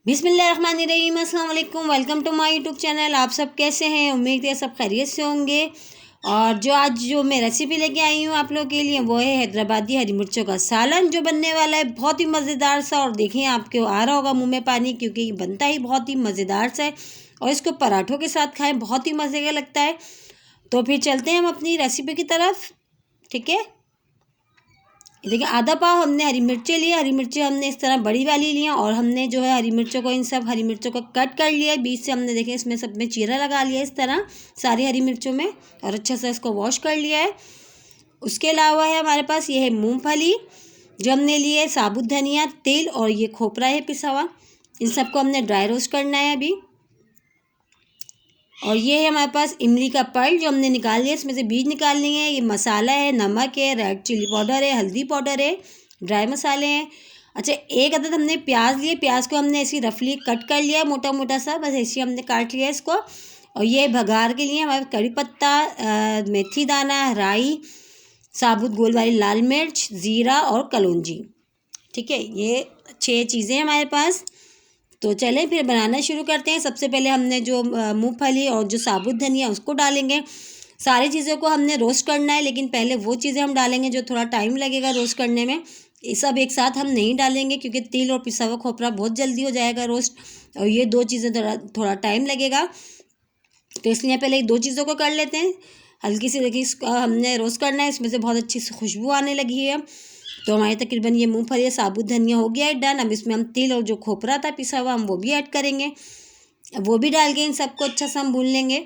बिस्मिल्लाहिर्रहमानिर्रहीम, अस्सलाम वालेकुम। Welcome to my YouTube channel. आप सब कैसे हैं? उम्मीद है सब खैरियत से होंगे। और जो मैं रेसिपी लेके आई हूँ आप लोगों के लिए, वो है हैदराबादी हरी मिर्चों का सालन, जो बनने वाला है बहुत ही मज़ेदार सा। और देखें, आपको आ रहा होगा मुंह में पानी, क्योंकि ये बनता ही बहुत ही मज़ेदार सा है। और इसको पराठों के साथ खाएं, बहुत ही मज़े का लगता है। तो फिर चलते हैं हम अपनी रेसिपी की तरफ, ठीक है। देखिए, आधा पाव हमने हरी मिर्चें लिए। हरी मिर्चें हमने इस तरह बड़ी वाली ली हैं, और हमने जो है हरी मिर्चों को, इन सब हरी मिर्चों को कट कर लिया है बीच से। हमने देखें इसमें सब में चीरा लगा लिया इस तरह सारी हरी मिर्चों में, और अच्छा से इसको वॉश कर लिया है। उसके अलावा है हमारे पास ये है मूंगफली, जो हमने लिए, साबुत धनिया, तेल, और ये खोपरा है पिसा हुआ। इन सबको हमने ड्राई रोस्ट करना है अभी। और ये है हमारे पास इमली का पल्प, जो हमने निकाल लिया, इसमें से बीज निकाल लिए हैं। ये मसाला है, नमक है, रेड चिली पाउडर है, हल्दी पाउडर है, ड्राई मसाले हैं। अच्छा, एक अदद हमने प्याज लिए। प्याज को हमने ऐसी रफली कट कर लिया, मोटा मोटा सा, बस ऐसे हमने काट लिया इसको। और ये भगार के लिए हमारे कड़ी पत्ता, मेथी दाना, राई, साबुत गोल वाली लाल मिर्च, ज़ीरा और कलौंजी, ठीक है। ये 6 चीज़ें हमारे पास। तो चलें फिर बनाना शुरू करते हैं। सबसे पहले हमने जो मूंगफली और जो साबुत धनिया उसको डालेंगे। सारी चीज़ों को हमने रोस्ट करना है, लेकिन पहले वो चीज़ें हम डालेंगे जो थोड़ा टाइम लगेगा रोस्ट करने में। ये सब एक साथ हम नहीं डालेंगे, क्योंकि तिल और पिसा हुआ खोपरा बहुत जल्दी हो जाएगा रोस्ट, और ये 2 चीज़ें थोड़ा थोड़ा टाइम लगेगा। तो इसलिए पहले 2 चीज़ों को कर लेते हैं। हल्की सी, देखिए, इसका हमने रोस्ट करना है। इसमें से बहुत अच्छी सी खुशबू आने लगी है। तो हमारे तकरीबन ये मूंगफली, साबुत धनिया हो गया है डन। अब इसमें हम तिल और जो खोपरा था पिसा हुआ, हम वो भी ऐड करेंगे। अब वो भी डाल के इन सबको अच्छा सा हम भून लेंगे।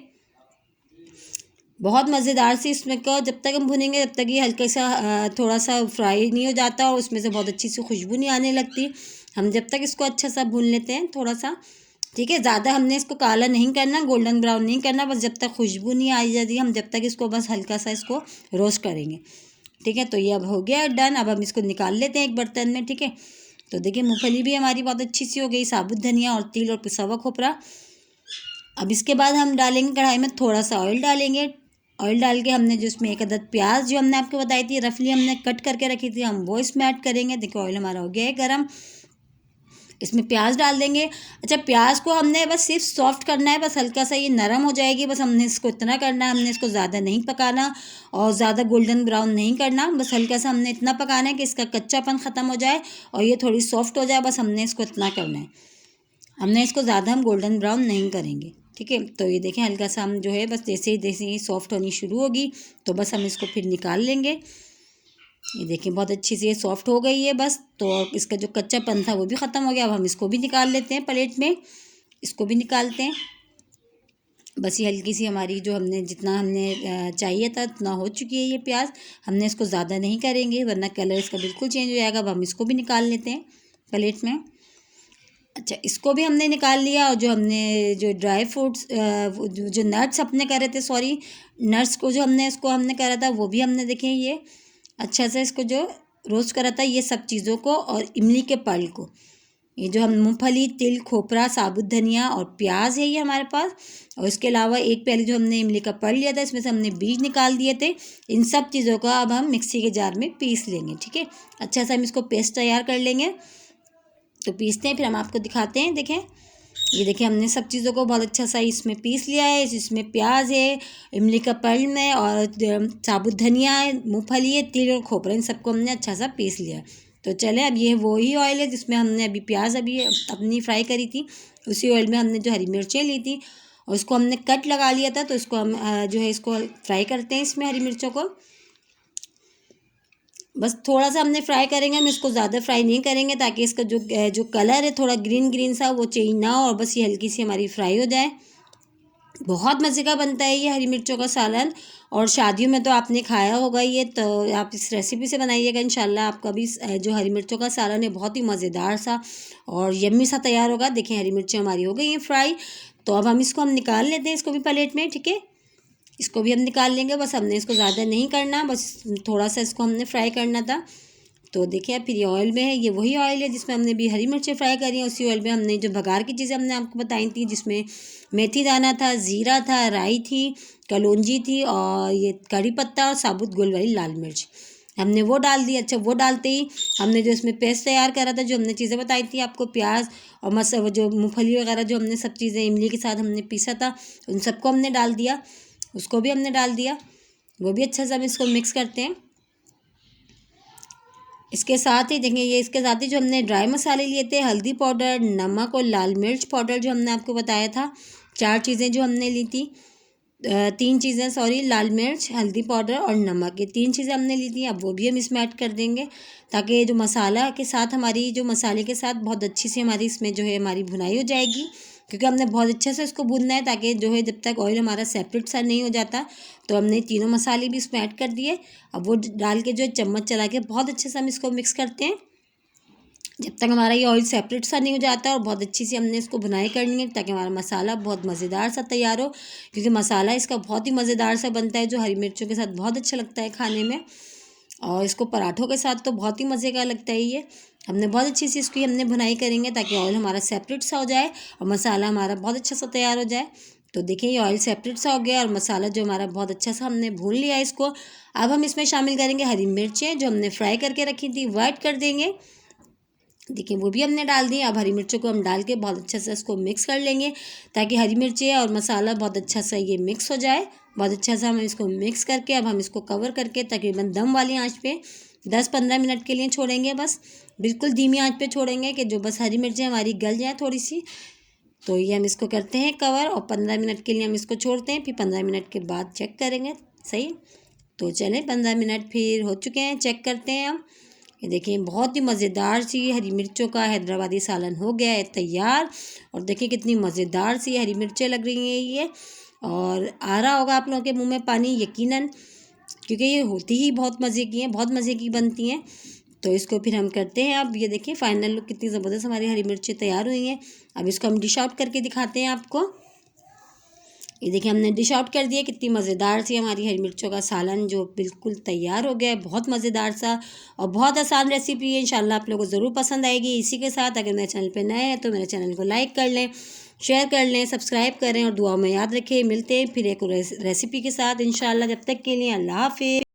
बहुत मज़ेदार सी इसमें को जब तक हम भुनेंगे, जब तक ये हल्का सा थोड़ा सा फ्राई नहीं हो जाता और उसमें से बहुत अच्छी सी खुशबू नहीं आने लगती, हम जब तक इसको अच्छा सा भून लेते हैं थोड़ा सा, ठीक है। ज़्यादा हमने इसको काला नहीं करना, गोल्डन ब्राउन नहीं करना, बस जब तक खुशबू नहीं आई जाती, हम जब तक इसको बस हल्का सा इसको रोस्ट करेंगे, ठीक है। तो ये अब हो गया डन। अब हम इसको निकाल लेते हैं एक बर्तन में, ठीक है। तो देखिए, मूंगफली भी हमारी बहुत अच्छी सी हो गई, साबुत धनिया और तिल और पिसा हुआ खोपरा। अब इसके बाद हम डालेंगे कढ़ाई में थोड़ा सा ऑयल डालेंगे। ऑयल डाल के हमने जो इसमें एक अदद प्याज, जो हमने आपको बताई थी रफली हमने कट करके रखी थी, हम वो इसमें ऐड करेंगे। देखो, ऑयल हमारा हो गया है गरम। इसमें प्याज डाल देंगे। अच्छा, प्याज को हमने बस सिर्फ सॉफ्ट करना है, बस हल्का सा ये नरम हो जाएगी, बस हमने इसको इतना करना है। हमने इसको ज़्यादा नहीं पकाना और ज़्यादा गोल्डन ब्राउन नहीं करना, बस हल्का सा हमने इतना पकाना है कि इसका कच्चापन ख़त्म हो जाए और ये थोड़ी सॉफ्ट हो जाए, बस हमने इसको इतना करना है। हमने इसको ज़्यादा हम गोल्डन ब्राउन नहीं करेंगे, ठीक है। तो ये देखें, हल्का सा हम जो है बस जैसे ही सॉफ्ट होनी शुरू होगी, तो बस हम इसको फिर निकाल लेंगे। ये देखिए, बहुत अच्छी सी ये सॉफ्ट हो गई है बस। तो इसका जो कच्चापन था वो भी ख़त्म हो गया। अब हम इसको भी निकाल लेते हैं प्लेट में। इसको भी निकालते हैं। बस ये हल्की सी हमारी जो हमने जितना हमने चाहिए था उतना हो चुकी है ये प्याज। हमने इसको ज़्यादा नहीं करेंगे, वरना कलर इसका बिल्कुल चेंज हो जाएगा। अब हम इसको भी निकाल लेते हैं प्लेट में। अच्छा, इसको भी हमने निकाल लिया। और जो हमने जो ड्राई फ्रूट्स, जो नट्स अपने करे थे, सॉरी, नट्स को जो हमने करा था, वो भी हमने देखें ये अच्छा से इसको जो रोस्ट करा था, ये सब चीज़ों को, और इमली के पल्प को, ये जो हम मूंगफली, तिल, खोपरा, साबुत धनिया और प्याज है ये हमारे पास। और इसके अलावा एक पहले जो हमने इमली का पल्प लिया था, इसमें से हमने बीज निकाल दिए थे। इन सब चीज़ों का अब हम मिक्सी के जार में पीस लेंगे, ठीक है। अच्छा से हम इसको पेस्ट तैयार कर लेंगे। तो पीसते हैं, फिर हम आपको दिखाते हैं। देखें, ये देखिए, हमने सब चीज़ों को बहुत अच्छा सा इसमें पीस लिया है। इसमें प्याज है, इमली का पल्प है, और साबुत धनिया है, मूंगफली है, तिल और खोपरा, इन सबको हमने अच्छा सा पीस लिया है। तो चले, अब ये वही ऑयल है जिसमें हमने अभी प्याज अभी अपनी फ्राई करी थी, उसी ऑयल में हमने जो हरी मिर्चें ली थी और उसको हमने कट लगा लिया था, तो इसको हम जो है इसको फ्राई करते हैं इसमें, हरी मिर्चों को। बस थोड़ा सा हमने फ्राई करेंगे, हम इसको ज़्यादा फ्राई नहीं करेंगे, ताकि इसका जो कलर है थोड़ा ग्रीन ग्रीन सा, वो चेंज ना हो, और बस ये हल्की सी हमारी फ्राई हो जाए। बहुत मज़े का बनता है ये हरी मिर्चों का सालन। और शादियों में तो आपने खाया होगा ये, तो आप इस रेसिपी से बनाइएगा, इंशाल्लाह आपका भी जो हरी मिर्चों का सालन है बहुत ही मज़ेदार सा और यम्मी सा तैयार होगा। देखिए, हरी मिर्चें हमारी हो गई हैं फ्राई। तो अब हम निकाल लेते हैं इसको भी प्लेट में, ठीक है। इसको भी हम निकाल लेंगे। बस हमने इसको ज़्यादा नहीं करना, बस थोड़ा सा इसको हमने फ्राई करना था। तो देखिए, फिर ये ऑयल में है, ये वही ऑयल है जिसमें हमने भी हरी मिर्चें फ्राई करी हैं। उसी ऑयल में हमने जो भगार की चीज़ें हमने आपको बताई थी, जिसमें मेथी दाना था, ज़ीरा था, राई थी, कलौंजी थी, और ये कड़ी पत्ता और साबुत गोल वाली लाल मिर्च, हमने वो डाल दिया। अच्छा, वो डालते ही हमने जो इसमें पेस्ट तैयार करा था, जो हमने चीज़ें बताई थी आपको, प्याज और वो जो मूँगफली वगैरह जो हमने सब चीज़ें इमली के साथ हमने पीसा था, उन सबको हमने डाल दिया। उसको भी हमने डाल दिया, वो भी अच्छा से हम इसको मिक्स करते हैं। इसके साथ ही देखिए, ये इसके साथ ही जो हमने ड्राई मसाले लिए थे, हल्दी पाउडर, नमक और लाल मिर्च पाउडर जो हमने आपको बताया था, 4 चीज़ें जो हमने ली थी, 3 चीज़ें सॉरी, लाल मिर्च, हल्दी पाउडर और नमक, ये 3 चीज़ें हमने ली थी। अब वो भी हम इसमें ऐड कर देंगे, ताकि जो मसाला के साथ हमारी जो मसाले के साथ बहुत अच्छी सी हमारी इसमें जो है हमारी भुनाई हो जाएगी, क्योंकि हमने बहुत अच्छे से इसको भूनना है, ताकि जो है जब तक ऑयल हमारा सेपरेट सा नहीं हो जाता। तो हमने तीनों मसाले भी इसमें ऐड कर दिए। अब वो डाल के जो चम्मच चला के बहुत अच्छे से हम इसको मिक्स करते हैं, जब तक हमारा ये ऑयल सेपरेट सा नहीं हो जाता। और बहुत अच्छी सी हमने इसको भुनाई करनी है, ताकि हमारा मसाला बहुत मज़ेदार सा तैयार हो, क्योंकि मसाला इसका बहुत ही मज़ेदार सा बनता है, जो हरी मिर्चों के साथ बहुत अच्छा लगता है खाने में, और इसको पराठों के साथ तो बहुत ही मज़े का लगता है ये। हमने बहुत अच्छी सी इसकी हमने भुनाई करेंगे, ताकि ऑयल हमारा सेपरेट सा हो जाए और मसाला हमारा बहुत अच्छा सा तैयार हो जाए। तो देखिए, ये ऑयल सेपरेट सा हो गया और मसाला जो हमारा बहुत अच्छा सा हमने भून लिया है इसको। अब हम इसमें शामिल करेंगे हरी मिर्चें, जो हमने फ्राई करके रखी थी, वो ऐड कर देंगे। देखिए, वो भी हमने डाल दी। अब हरी मिर्चों को हम डाल के बहुत अच्छा से इसको मिक्स कर लेंगे, ताकि हरी मिर्चें और मसाला बहुत अच्छा सा ये मिक्स हो जाए। बहुत अच्छा सा हम इसको मिक्स करके अब हम इसको कवर करके तकरीबन दम वाली आंच पे 10-15 मिनट के लिए छोड़ेंगे। बस बिल्कुल धीमी आंच पे छोड़ेंगे, कि जो बस हरी मिर्चें हमारी गल जाए थोड़ी सी। तो ये हम इसको करते हैं कवर, और 15 मिनट के लिए हम इसको छोड़ते हैं। फिर 15 मिनट के बाद चेक करेंगे। सही, तो चलें, 15 मिनट फिर हो चुके हैं, चेक करते हैं हम। ये देखिए, बहुत ही मज़ेदार सी हरी मिर्चों का हैदराबादी सालन हो गया है तैयार। और देखिए, कितनी मज़ेदार सी हरी मिर्चें लग रही हैं ये, और आ रहा होगा आप लोगों के मुंह में पानी यकीनन, क्योंकि ये होती ही बहुत मज़े की हैं, बहुत मज़े की बनती हैं। तो इसको फिर हम करते हैं। अब ये देखिए, फाइनल लुक कितनी ज़बरदस्त हमारी हरी मिर्चें तैयार हुई हैं। अब इसको हम डिश आउट करके दिखाते हैं आपको। ये देखिए, हमने डिश आउट कर दिया। कितनी मज़ेदार सी हमारी हरी मिर्चों का सालन जो बिल्कुल तैयार हो गया है, बहुत मज़ेदार सा और बहुत आसान रेसिपी है। इंशाल्लाह आप लोगों को ज़रूर पसंद आएगी। इसी के साथ अगर मेरे चैनल पे नए हैं तो मेरे चैनल को लाइक कर लें, शेयर कर लें, सब्सक्राइब करें और दुआ में याद रखें। मिलते हैं फिर एक रेसिपी के साथ इंशाल्लाह। जब तक के लिए अल्लाह हाफ़िज़।